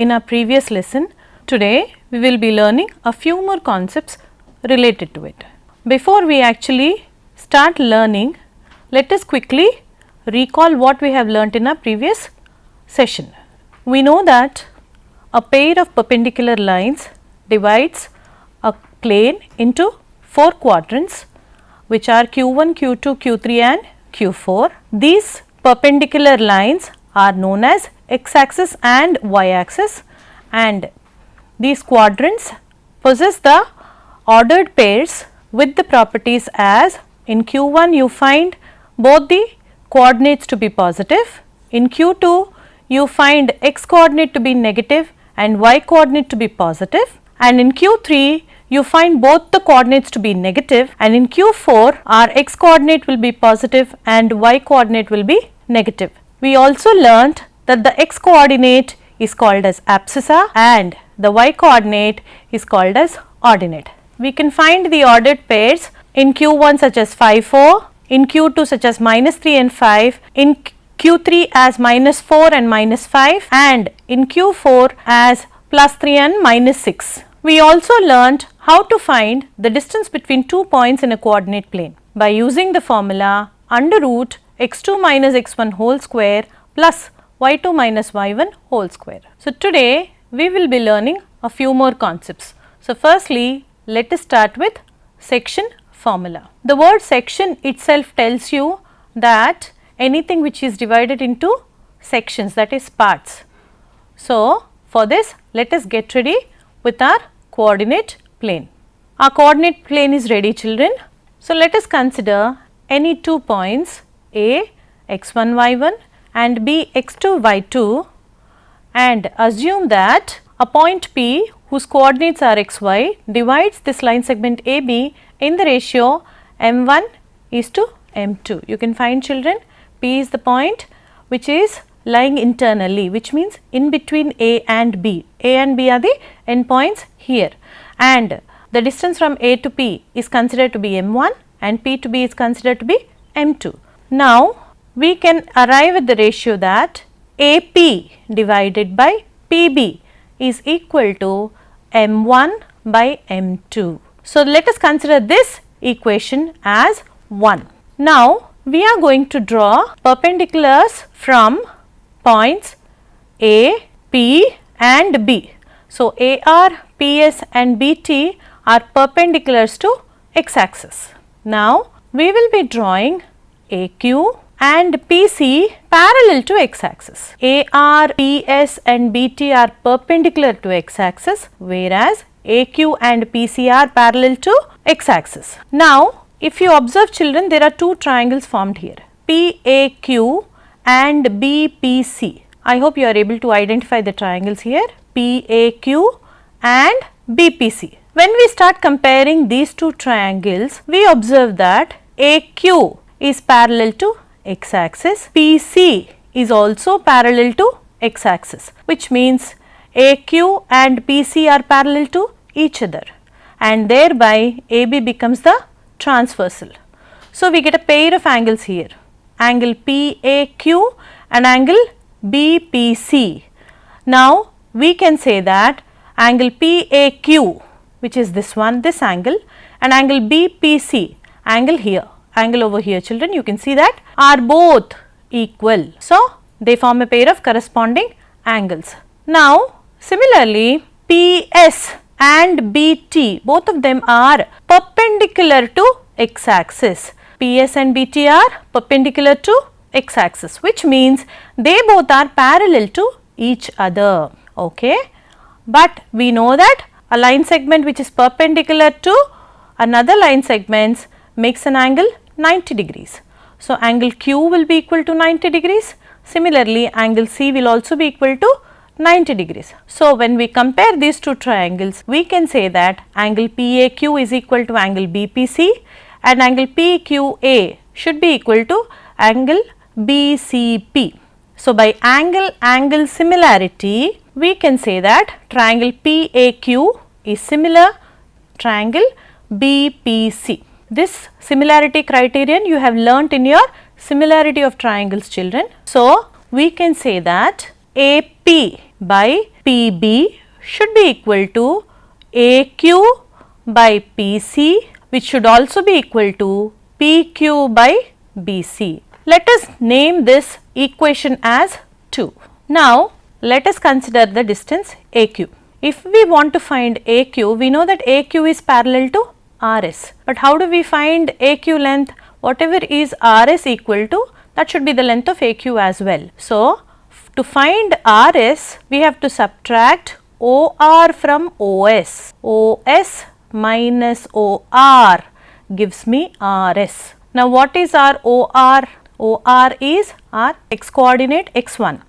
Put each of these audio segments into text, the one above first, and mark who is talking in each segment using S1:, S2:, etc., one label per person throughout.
S1: in our previous lesson. Today we will be learning a few more concepts related to it. Before we actually start learning, let us quickly recall what we have learnt in our previous session. We know that a pair of perpendicular lines divides a plane into 4 quadrants, which are Q1, Q2, Q3 and Q4. These perpendicular lines are known as x-axis and y-axis, and these quadrants possess the ordered pairs with the properties as in Q1 you find both the coordinates to be positive, in Q2 you find x coordinate to be negative and y coordinate to be positive, and in Q3 you find both the coordinates to be negative, and in Q4 our x coordinate will be positive and y coordinate will be negative. We also learnt that the x coordinate is called as abscissa and the y coordinate is called as ordinate. We can find the ordered pairs in Q1 such as 5, 4, in Q2 such as -3 and 5, in Q3 as -4 and -5, and in Q4 as +3 and -6. We also learnt how to find the distance between 2 points in a coordinate plane by using the formula under root x2 minus x1 whole square plus y2 minus y1 whole square. So, today we will be learning a few more concepts. So, firstly let us start with section formula. The word section itself tells you that anything which is divided into sections, that is parts. So, for this let us get ready with our coordinate plane. Our coordinate plane is ready, children. So, let us consider any 2 points A x1 y1 and B x2 y2 and assume that a point P whose coordinates are xy divides this line segment AB in the ratio m1 is to m2. You can find, children, P is the point which is lying internally, which means in between A and B. A and B are the endpoints here, and the distance from A to P is considered to be m1 and P to B is considered to be m2. Now, we can arrive at the ratio that AP divided by PB is equal to m1 by m2. So, let us consider this equation as 1. Now, we are going to draw perpendiculars from points A, P and B. So, AR, PS and BT are perpendiculars to x-axis. Now, we will be drawing AQ and PC parallel to x-axis. AR, PS and BT are perpendicular to x-axis, whereas AQ and PC are parallel to x-axis. Now, if you observe, children, there are 2 triangles formed here, PAQ and BPC. I hope you are able to identify the triangles here, PAQ and BPC. When we start comparing these 2 triangles, we observe that AQ is parallel to x-axis, PC is also parallel to x-axis, which means AQ and PC are parallel to each other, and thereby AB becomes the transversal. So, we get a pair of angles here, angle PAQ and angle BPC. Now, we can say that angle PAQ, which is this one, this angle, and angle BPC, angle here, angle over here, children, you can see that are both equal. So, they form a pair of corresponding angles. Now, similarly PS and BT, both of them are perpendicular to x-axis. PS and BT are perpendicular to x-axis, which means they both are parallel to each other. Okay. But we know that a line segment which is perpendicular to another line segments makes an angle 90 degrees. So, angle Q will be equal to 90 degrees. Similarly, angle C will also be equal to 90 degrees. So, when we compare these 2 triangles, we can say that angle PAQ is equal to angle BPC and angle PQA should be equal to angle BCP. So, by angle similarity, we can say that triangle PAQ is similar triangle BPC. This similarity criterion you have learnt in your similarity of triangles, children. So, we can say that AP by PB should be equal to AQ by PC, which should also be equal to PQ by BC. Let us name this equation as 2. Now, let us consider the distance AQ. If we want to find AQ, we know that AQ is parallel to RS. But how do we find AQ length? Whatever is RS equal to, that should be the length of AQ as well. So, to find RS, we have to subtract OR from OS. OS minus OR gives me RS. Now, what is our OR? OR is our x coordinate x1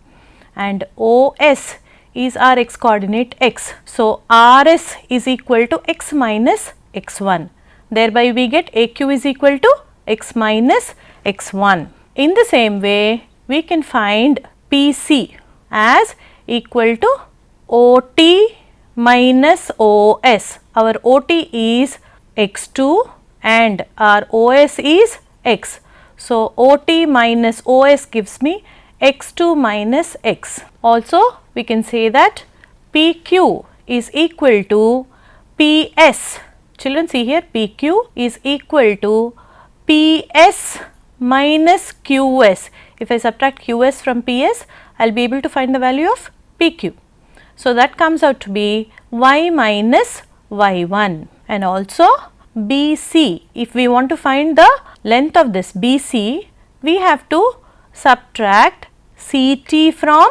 S1: and OS is our x coordinate x. So, RS is equal to x minus x1. Thereby, we get AQ is equal to x minus x1. In the same way, we can find PC as equal to OT minus OS. Our OT is x2 and our OS is x. So, OT minus OS gives me x2 minus x. Also, we can say that PQ is equal to PS. Children, see here, PQ is equal to PS minus QS. If I subtract QS from PS, I will be able to find the value of PQ. So, that comes out to be Y minus Y1. And also BC, if we want to find the length of this BC, we have to subtract CT from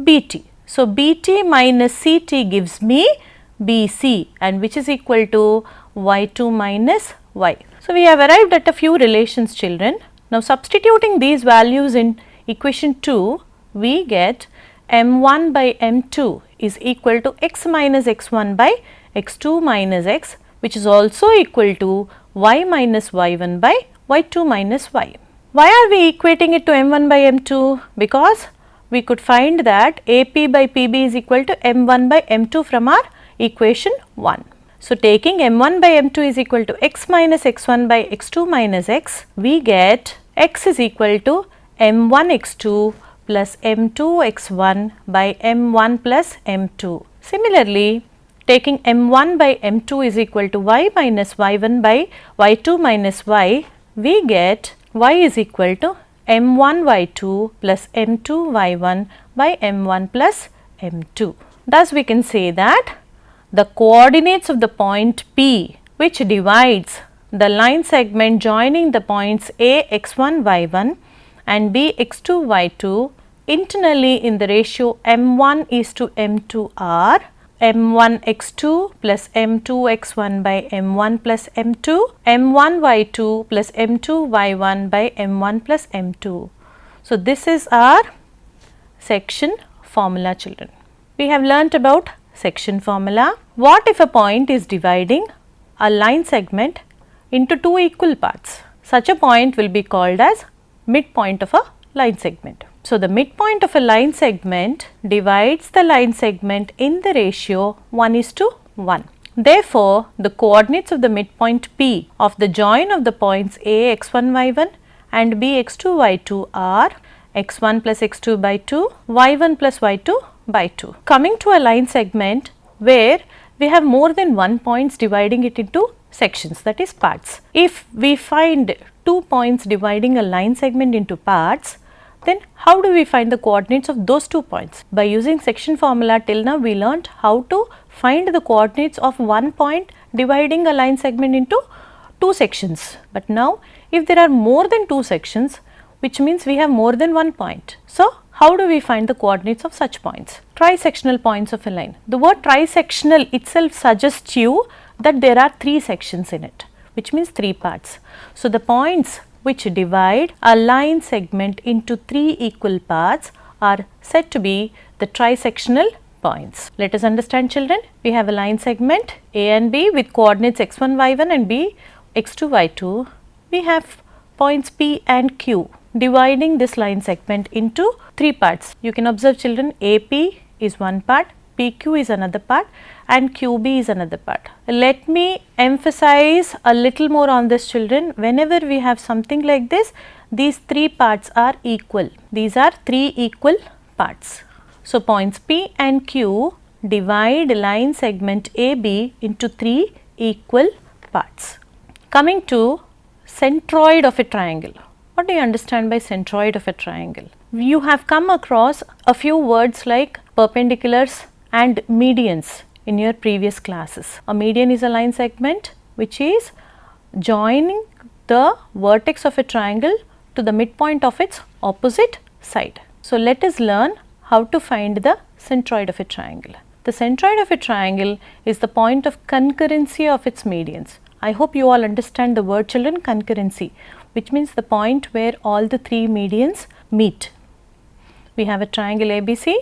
S1: BT. So, BT minus CT gives me BC, and which is equal to Y2 minus Y. So, we have arrived at a few relations, children. Now, substituting these values in equation 2, we get m1 by m2 is equal to x minus x1 by x2 minus x, which is also equal to y minus y1 by y2 minus y. Why are we equating it to m1 by m2? Because we could find that AP by PB is equal to m1 by m2 from our equation 1. So, taking m1 by m2 is equal to x minus x1 by x2 minus x, we get x is equal to m1 x2 plus m2 x1 by m1 plus m2. Similarly, taking m1 by m2 is equal to y minus y1 by y2 minus y, we get y is equal to m1 y2 plus m2 y1 by m1 plus m2. Thus, we can say that the coordinates of the point P, which divides the line segment joining the points A x1 y1 and B x2 y2 internally in the ratio m1 is to m2 are m1 x2 plus m2 x1 by m1 plus m2, m1 y2 plus m2 y1 by m1 plus m2. So, this is our section formula, children. We have learnt about section formula. What if a point is dividing a line segment into two equal parts? Such a point will be called as midpoint of a line segment. So, the midpoint of a line segment divides the line segment in the ratio 1:1. Therefore, the coordinates of the midpoint P of the join of the points A x1 y1 and B x2 y2 are x1 plus x2 by 2, y1 plus y2 by 2. Coming to a line segment where we have more than one points dividing it into sections, that is parts. If we find 2 points dividing a line segment into parts, then how do we find the coordinates of those 2 points? By using section formula, till now we learnt how to find the coordinates of one point dividing a line segment into 2 sections. But now if there are more than 2 sections, which means we have more than one point. So, how do we find the coordinates of such points? Trisectional points of a line. The word trisectional itself suggests you that there are 3 sections in it, which means 3 parts. So, the points which divide a line segment into 3 equal parts are said to be the trisectional points. Let us understand, children. We have a line segment A and B with coordinates x1 y1 and B x2 y2. We have points P and Q dividing this line segment into 3 parts. You can observe, children, AP is one part, PQ is another part and QB is another part. Let me emphasize a little more on this, children. Whenever we have something like this, these 3 parts are equal. These are 3 equal parts. So, points P and Q divide line segment AB into 3 equal parts. Coming to centroid of a triangle. What do you understand by centroid of a triangle? You have come across a few words like perpendiculars and medians in your previous classes. A median is a line segment which is joining the vertex of a triangle to the midpoint of its opposite side. So, let us learn how to find the centroid of a triangle. The centroid of a triangle is the point of concurrency of its medians. I hope you all understand the word, children, concurrency, which means the point where all the 3 medians meet. We have a triangle ABC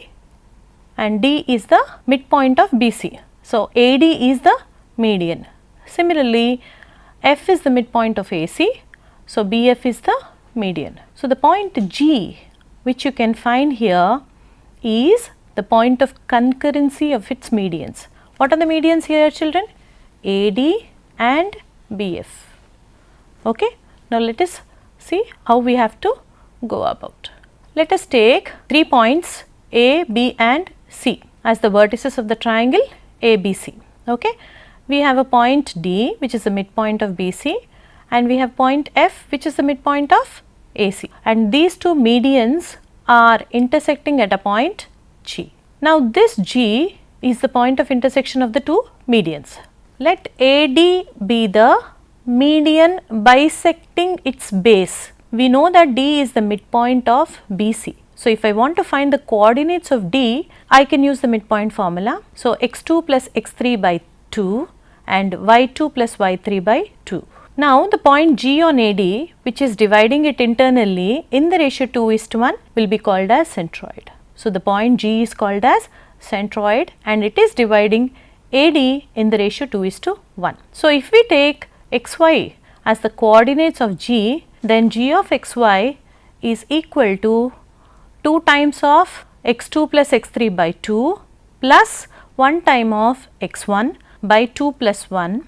S1: and D is the midpoint of BC. So, AD is the median. Similarly, F is the midpoint of AC. So, BF is the median. So, the point G, which you can find here, is the point of concurrency of its medians. What are the medians here, children? AD and BF. Okay. Now, let us see how we have to go about. Let us take 3 points A, B and C as the vertices of the triangle ABC. Okay. We have a point D, which is the midpoint of BC, and we have point F, which is the midpoint of AC, and these 2 medians are intersecting at a point G. Now, this G is the point of intersection of the 2 medians. Let AD be the median bisecting its base. We know that D is the midpoint of BC. So, if I want to find the coordinates of D, I can use the midpoint formula. So, x2 plus x3 by 2 and y2 plus y3 by 2. Now, the point G on AD, which is dividing it internally in the ratio 2:1, will be called as centroid. So, the point G is called as centroid and it is dividing AD in the ratio 2:1. So, if we take xy as the coordinates of G, then G of xy is equal to 2 times of x2 plus x3 by 2 plus 1 time of x1 by 2 plus 1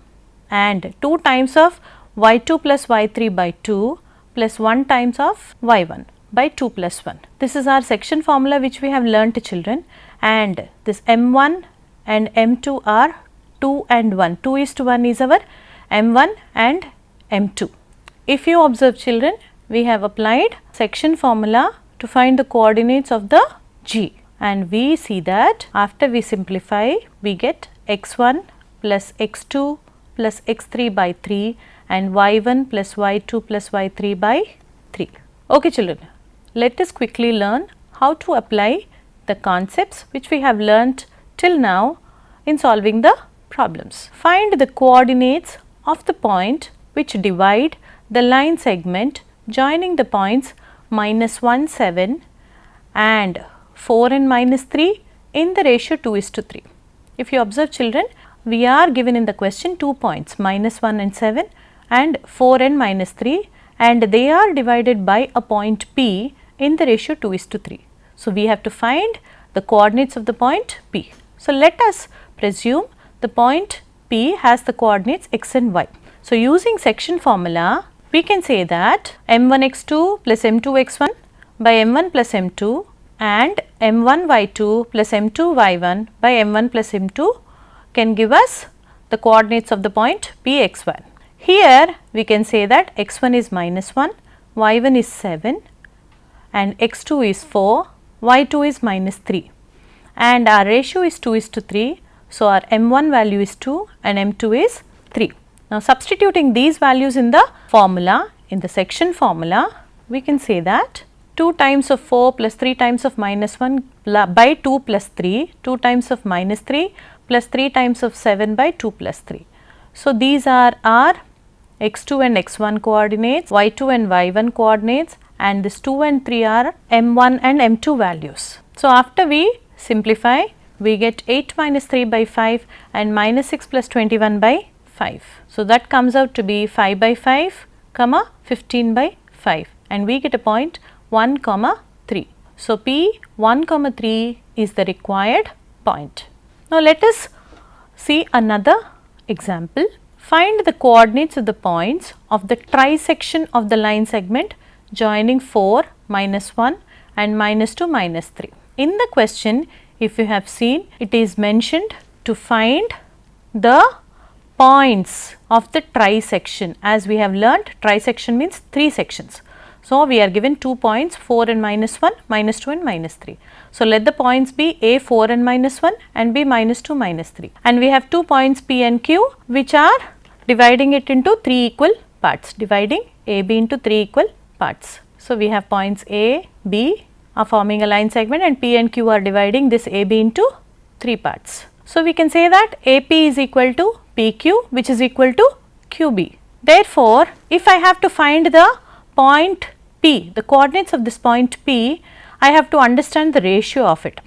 S1: and 2 times of y2 plus y3 by 2 plus 1 times of y1 by 2 plus 1. This is our section formula which we have learnt, children, and this m1 and m2 are 2 and 1. 2:1 is our m1 and m2. If you observe, children, we have applied section formula to find the coordinates of the G, and we see that after we simplify, we get x1 plus x2 plus x3 by 3 and y1 plus y2 plus y3 by 3. Okay, children, let us quickly learn how to apply the concepts which we have learnt till now in solving the problems. Find the coordinates of the point which divide the line segment joining the points -1, 7 and 4 and -3 in the ratio 2:3. If you observe, children, we are given in the question 2 points -1 and 7 and 4 and -3, and they are divided by a point P in the ratio 2:3. So, we have to find the coordinates of the point P. So, let us presume the point P has the coordinates x and y. So, using section formula, we can say that m1 x2 plus m2 x1 by m1 plus m2 and m1 y2 plus m2 y1 by m1 plus m2 can give us the coordinates of the point P x1. Here we can say that x1 is -1, y1 is 7 and x2 is 4, y2 is -3 and our ratio is 2:3. So, our m1 value is 2 and m2 is 3. Now, substituting these values in the formula, in the section formula, we can say that 2 times of 4 plus 3 times of -1 by 2 plus 3, 2 times of -3 plus 3 times of 7 by 2 plus 3. So, these are our x2 and x1 coordinates, y2 and y1 coordinates, and this 2 and 3 are m1 and m2 values. So, after we simplify, we get 8 minus 3 by 5 and -6 plus 21 by 5. So, that comes out to be 5 by 5, comma 15 by 5, and we get a point 1, comma 3. So, P 1, comma 3 is the required point. Now, let us see another example. Find the coordinates of the points of the trisection of the line segment joining 4, -1 and -2, -3. In the question, if you have seen, it is mentioned to find the points of the trisection. As we have learnt, trisection means 3 sections. So, we are given 2 points, 4 and minus 1, minus 2 and minus 3. So, let the points be A 4 and minus 1 and B minus 2 minus 3. And we have 2 points P and Q, which are dividing it into 3 equal parts, dividing AB into 3 equal parts. So, we have points A, B are forming a line segment, and P and Q are dividing this AB into 3 parts. So, we can say that AP is equal to PQ, which is equal to QB. Therefore, if I have to find the point P, the coordinates of this point P, I have to understand the ratio of it.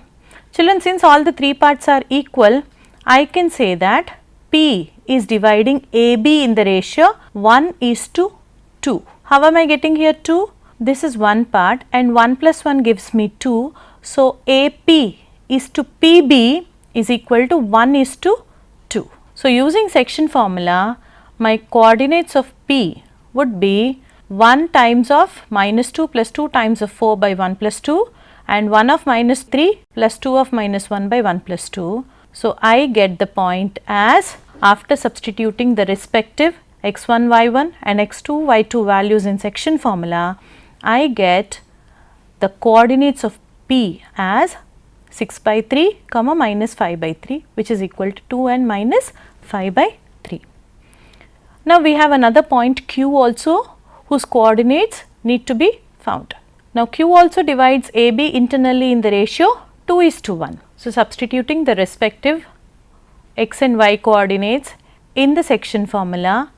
S1: Children, since all the 3 parts are equal, I can say that P is dividing AB in the ratio 1:2. How am I getting here 2? This is one part and 1 plus 1 gives me 2. So, AP is to PB is equal to 1:2. So, using section formula, my coordinates of P would be 1 times of minus 2 plus 2 times of 4 by 1 plus 2 and 1 of minus 3 plus 2 of minus 1 by 1 plus 2. So, I get the point as, after substituting the respective x1 y1 and x2 y2 values in section formula, I get the coordinates of P as 6 by 3 comma minus 5 by 3, which is equal to 2 and minus 5 by 3. Now, we have another point Q also, whose coordinates need to be found. Now, Q also divides AB internally in the ratio 2:1. So, substituting the respective x and y coordinates in the section formula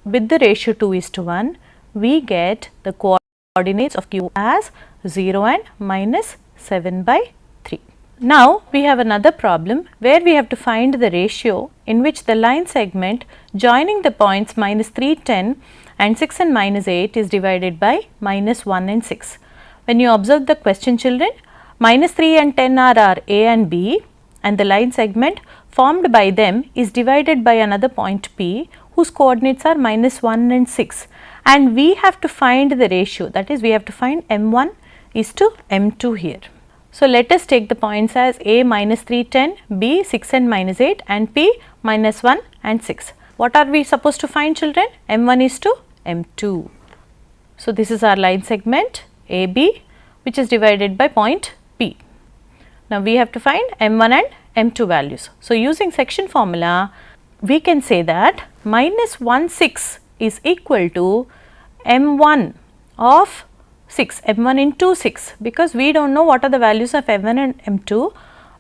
S1: with the ratio 2:1, we get the coordinates of Q as 0 and minus 7 by 3. Now, we have another problem where we have to find the ratio in which the line segment joining the points minus 3, 10 and 6 and minus 8 is divided by minus 1 and 6. When you observe the question, children, minus 3 and 10 are A and B, and the line segment formed by them is divided by another point P, whose coordinates are minus 1 and 6, and we have to find the ratio, that is, we have to find M1 is to M2 here. So, let us take the points as A minus 3, 10, B 6 and minus 8 and P minus 1 and 6. What are we supposed to find, children? M1 is to M2. So, this is our line segment AB, which is divided by point P. Now, we have to find M1 and M2 values. So, using section formula, we can say that minus 1 6 is equal to M1 of 6, M1 into 6, because we do not know what are the values of M1 and M2,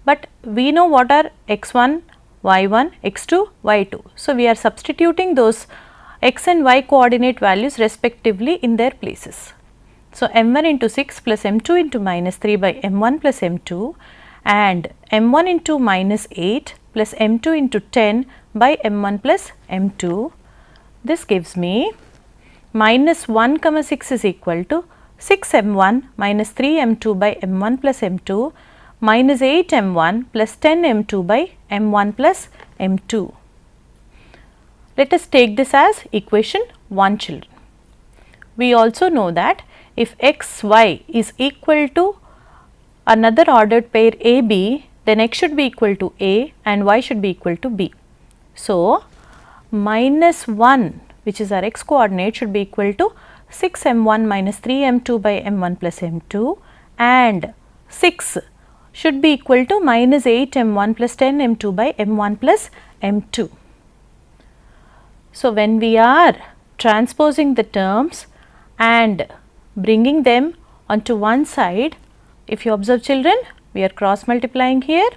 S1: but we know what are x1, y1, x2, y2. So, we are substituting those x and y coordinate values respectively in their places. So, M1 into 6 plus M2 into minus 3 by M1 plus M2 and M1 into minus 8 plus M2 into 10 by M1 plus M2. This gives me minus 1 comma 6 is equal to 6 M1 minus 3 M2 by M1 plus M2 minus 8 M1 plus 10 M2 by M1 plus M2. Let us take this as equation 1, children. We also know that if x y is equal to another ordered pair A B, then x should be equal to A and y should be equal to B. So, minus 1, which is our x coordinate, should be equal to 6 M1 minus 3 M2 by M1 plus M2 and 6 should be equal to minus 8 M1 plus 10 M2 by M1 plus M2. So, when we are transposing the terms and bringing them onto one side, if you observe, children, we are cross multiplying here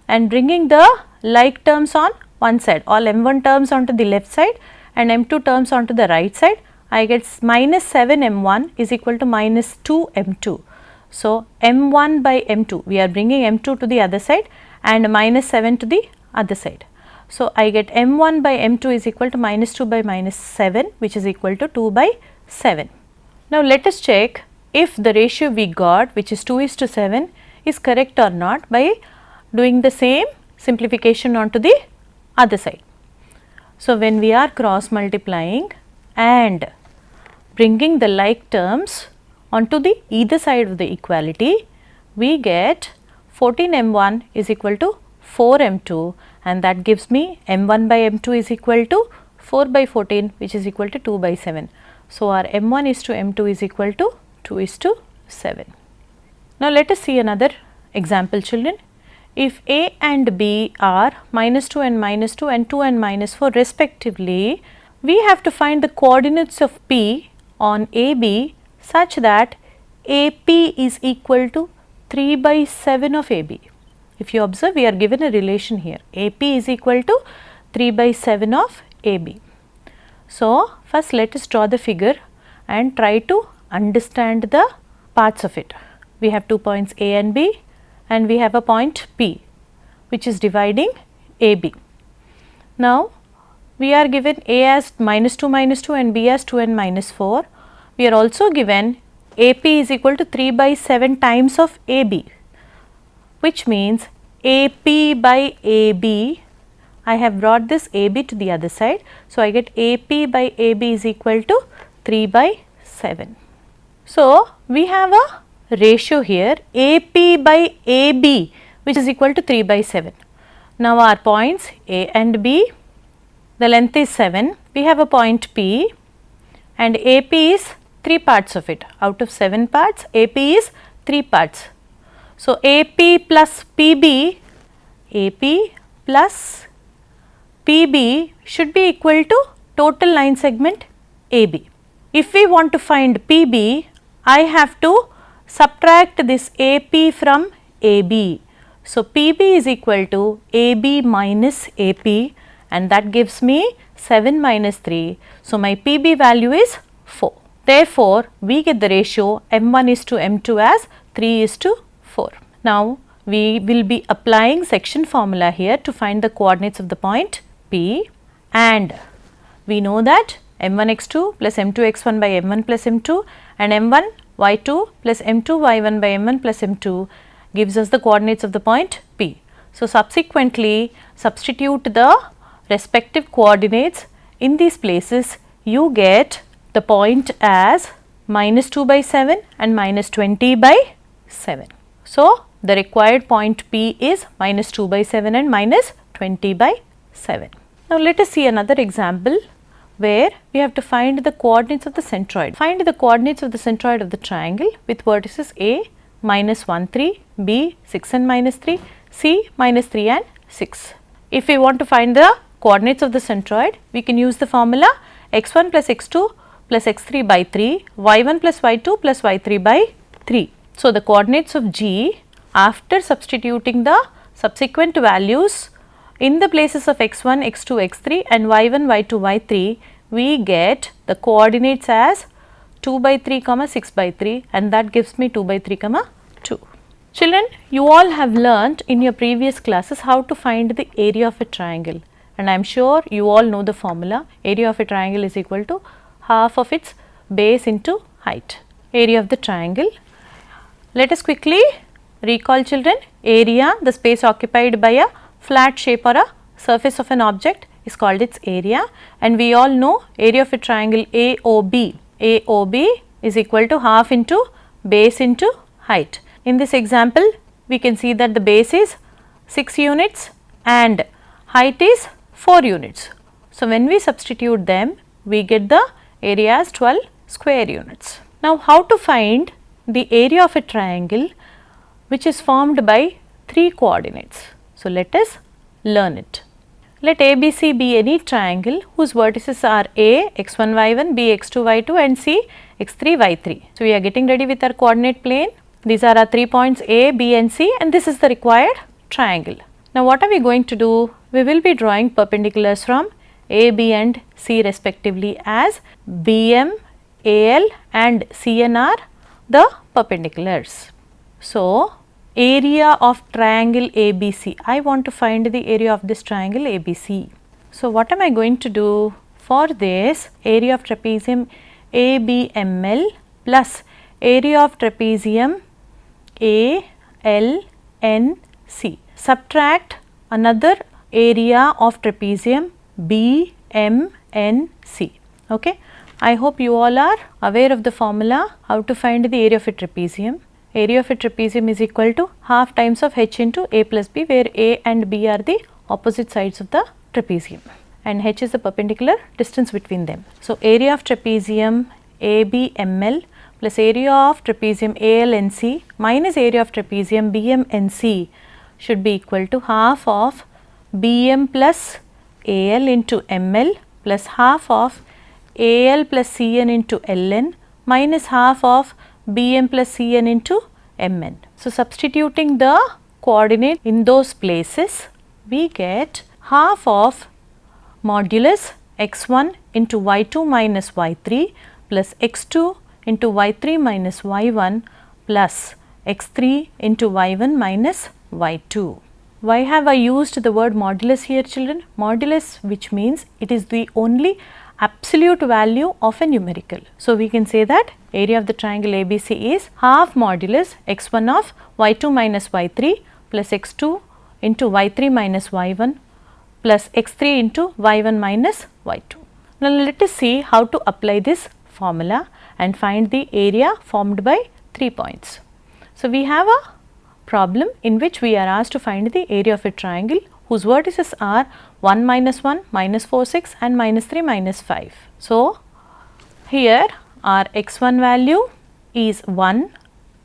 S1: and bringing the like terms on one side, all M1 terms onto the left side and M2 terms onto the right side. I get minus 7 M1 is equal to minus 2 M2. So, M1 by M2, we are bringing M2 to the other side and minus 7 to the other side. So, I get M1 by M2 is equal to minus 2 by minus 7, which is equal to 2 by 7. Now, let us check if the ratio we got, which is 2:7, is correct or not by doing the same simplification onto the other side. So, when we are cross multiplying and bringing the like terms onto the either side of the equality, we get 14 m1 is equal to 4 m2, and that gives me m1 by m2 is equal to 4 by 14, which is equal to 2 by 7. So, our m1 is to m2 is equal to 2 is to 7. Now, let us see another example, children. If A and B are -2 and -2 and 2 and -4 respectively, we have to find the coordinates of P on AB such that AP is equal to 3 by 7 of AB. If you observe, we are given a relation here, AP is equal to 3 by 7 of AB. So, first let us draw the figure and try to understand the parts of it. We have 2 points A and B, and we have a point P which is dividing AB. Now, we are given A as -2 and B as 2 and -4. We are also given AP is equal to 3 by 7 times of AB, which means AP by AB, I have brought this AB to the other side. So, I get AP by AB is equal to 3 by 7. So, we have a ratio here AP by AB, which is equal to 3 by 7. Now, our points A and B, the length is 7, we have a point P, and AP is 3 parts of it. Out of 7 parts, AP is 3 parts. So, AP plus PB, AP plus PB should be equal to total line segment AB. If we want to find PB, I have to subtract this AP from AB. So, PB is equal to AB minus AP, and that gives me 7 minus 3. So, my PB value is 4. Therefore, we get the ratio m1 is to m2 as 3 is to 4. Now, we will be applying section formula here to find the coordinates of the point P, and we know that m1 x2 plus m2 x1 by m1 plus m2 and m1 y2 plus m2 y1 by m1 plus m2 gives us the coordinates of the point P. So, subsequently substitute the respective coordinates in these places, you get the point as -2 by 7 and -20 by 7. So, the required point P is -2 by 7 and -20 by 7. Now, let us see another example where we have to find the coordinates of the centroid. Find the coordinates of the centroid of the triangle with vertices A -1, 3, B 6 and -3, C -3 and 6. If we want to find the coordinates of the centroid, we can use the formula x1 plus x2 plus x3 by 3, y1 plus y2 plus y3 by 3. So, the coordinates of G after substituting the subsequent values in the places of x1, x2, x3 and y1, y2, y3, we get the coordinates as 2 by 3, 6 by 3, and that gives me 2 by 3, 2. Children, you all have learnt in your previous classes how to find the area of a triangle, and I am sure you all know the formula. Area of a triangle is equal to half of its base into height. Area of the triangle. Let us quickly recall, children. Area, the space occupied by a flat shape or a surface of an object, is called its area, and we all know area of a triangle AOB. AOB is equal to half into base into height. In this example, we can see that the base is 6 units and height is 4 units. So, when we substitute them, we get the area as 12 square units. Now, how to find the area of a triangle which is formed by 3 coordinates? So, let us learn it. Let ABC be any triangle whose vertices are A x1 y1, B x2 y2 and C x3 y3. So, we are getting ready with our coordinate plane. These are our 3 points A, B and C, and this is the required triangle. Now, what are we going to do? We will be drawing perpendiculars from A, B and C respectively, as BM, AL and CN are the perpendiculars. So, area of triangle ABC. I want to find the area of this triangle ABC. So, what am I going to do? For this, area of trapezium ABML plus area of trapezium ALNC. Subtract another area of trapezium BMNC. Okay. I hope you all are aware of the formula how to find the area of a trapezium. area of a trapezium is equal to half times of h into a plus b, where a and b are the opposite sides of the trapezium and h is the perpendicular distance between them. So, area of trapezium AB ML plus area of trapezium AL NC minus area of trapezium BM NC should be equal to half of BM plus AL into ML plus half of AL plus CN into LN minus half of BM plus CN into MN. So, substituting the coordinate in those places, we get half of modulus x1 into y2 minus y3 plus x2 into y3 minus y1 plus x3 into y1 minus y2. Why have I used the word modulus here, children? Modulus, which means it is the only absolute value of a numerical. So, we can say that area of the triangle ABC is half modulus x1 of y2 minus y3 plus x2 into y3 minus y1 plus x3 into y1 minus y2. Now, let us see how to apply this formula and find the area formed by 3 points. So, we have a problem in which we are asked to find the area of a triangle whose vertices are 1 minus 1, minus 4, 6 and minus 3, minus 5. So, here our x1 value is 1,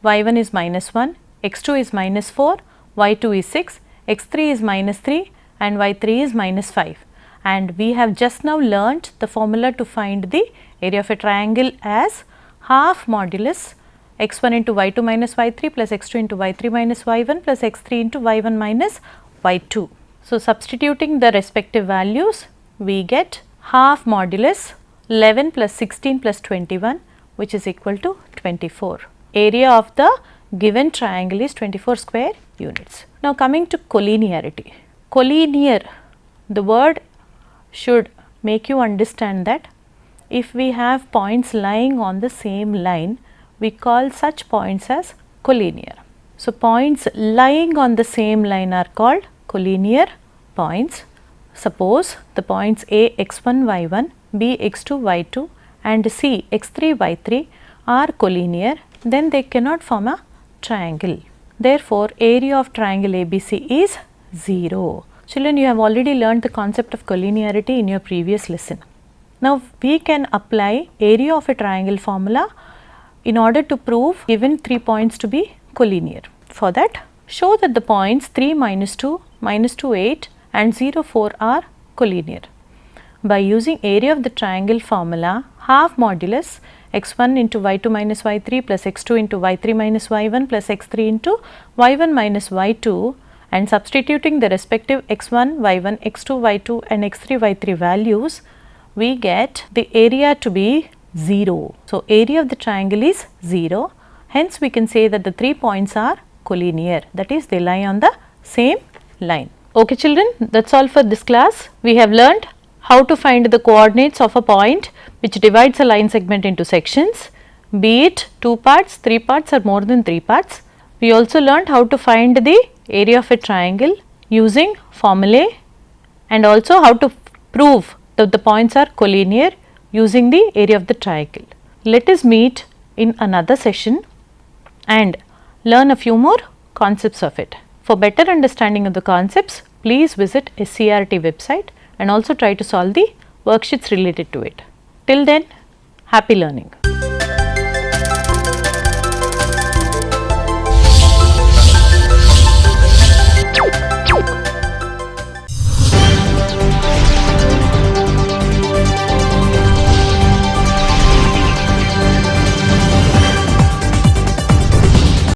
S1: y1 is minus 1, x2 is minus 4, y2 is 6, x3 is minus 3 and y3 is minus 5. And we have just now learnt the formula to find the area of a triangle as half modulus x1 into y2 minus y3 plus x2 into y3 minus y1 plus x3 into y1 minus y2. So, substituting the respective values, we get half modulus 11 plus 16 plus 21, which is equal to 24. Area of the given triangle is 24 square units. Now, coming to collinearity. Collinear, the word should make you understand that if we have points lying on the same line, we call such points as collinear. So, points lying on the same line are called collinear points. Suppose the points A x1 y1, B x2 y2 and C x3 y3 are collinear, then they cannot form a triangle. Therefore, area of triangle ABC is 0. Children, you have already learnt the concept of collinearity in your previous lesson. Now, we can apply area of a triangle formula in order to prove given 3 points to be collinear. For that, show that the points 3, minus 2, 8 and 0, 4 are collinear. By using area of the triangle formula, half modulus x1 into y2 minus y3 plus x2 into y3 minus y1 plus x3 into y1 minus y2 and substituting the respective x1, y1, x2, y2 and x3, y3 values, we get the area to be 0. So, area of the triangle is 0. Hence, we can say that the 3 points are collinear, that is they lie on the same line. Okay children, that is all for this class. We have learnt how to find the coordinates of a point which divides a line segment into sections, be it 2 parts, 3 parts or more than 3 parts. We also learnt how to find the area of a triangle using formulae and also how to prove that the points are collinear using the area of the triangle. Let us meet in another session and learn a few more concepts of it. For better understanding of the concepts, please visit SIET website and also try to solve the worksheets related to it. Till then, happy learning.